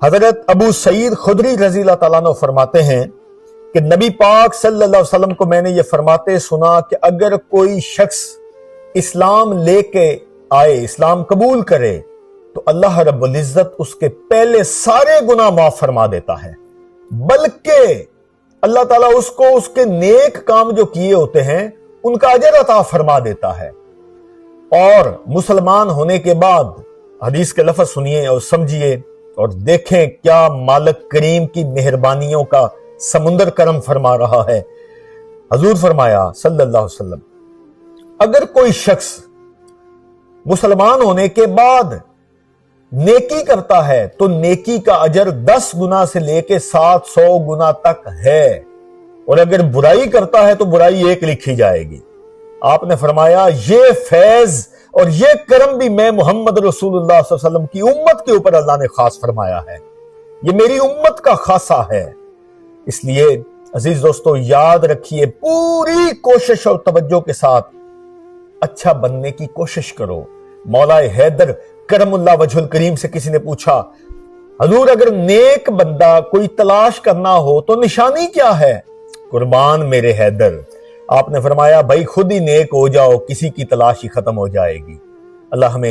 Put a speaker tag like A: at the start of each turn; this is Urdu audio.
A: حضرت ابو سعید خدری رضی اللہ تعالیٰ عنہ فرماتے ہیں کہ نبی پاک صلی اللہ علیہ وسلم کو میں نے یہ فرماتے سنا کہ اگر کوئی شخص اسلام لے کے آئے، اسلام قبول کرے، تو اللہ رب العزت اس کے پہلے سارے گناہ معاف فرما دیتا ہے، بلکہ اللہ تعالیٰ اس کو اس کے نیک کام جو کیے ہوتے ہیں ان کا اجر عطا فرما دیتا ہے۔ اور مسلمان ہونے کے بعد حدیث کے لفظ سنیے اور سمجھیے اور دیکھیں کیا مالک کریم کی مہربانیوں کا سمندر کرم فرما رہا ہے۔ حضور فرمایا صلی اللہ علیہ وسلم، اگر کوئی شخص مسلمان ہونے کے بعد نیکی کرتا ہے تو نیکی کا اجر 10 گنا سے لے کے 700 گنا تک ہے، اور اگر برائی کرتا ہے تو برائی 1 لکھی جائے گی۔ آپ نے فرمایا یہ فیض اور یہ کرم بھی میں محمد رسول اللہ صلی اللہ علیہ وسلم کی امت کے اوپر اللہ نے خاص فرمایا ہے، یہ میری امت کا خاصہ ہے۔ اس لیے عزیز دوستو یاد رکھیے، پوری کوشش اور توجہ کے ساتھ اچھا بننے کی کوشش کرو۔ مولا حیدر کرم اللہ وجہ الکریم سے کسی نے پوچھا، حضور اگر نیک بندہ کوئی تلاش کرنا ہو تو نشانی کیا ہے؟ قربان میرے حیدر، آپ نے فرمایا بھائی خود ہی نیک ہو جاؤ، کسی کی تلاش ہی ختم ہو جائے گی۔ اللہ ہمیں